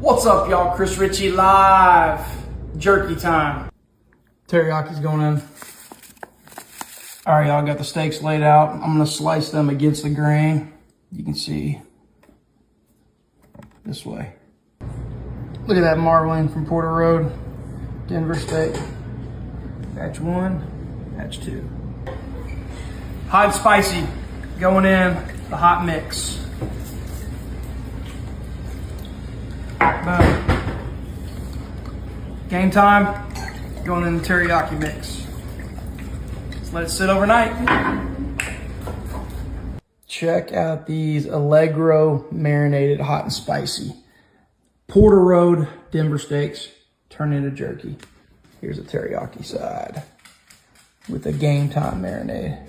What's up, y'all? Chris Ritchie live. Jerky time. Teriyaki's going in. All right, y'all, got the steaks laid out. I'm gonna slice them against the grain. You can see this way. Look at that marbling from Porter Road, Denver steak. Batch 1, batch 2. Hot and spicy going in the hot mix. Boom. Game time, going in the teriyaki mix. Let's let it sit overnight. Check out these Allegro marinated hot and spicy. Porter Road Denver steaks turned into jerky. Here's the teriyaki side with the game time marinade.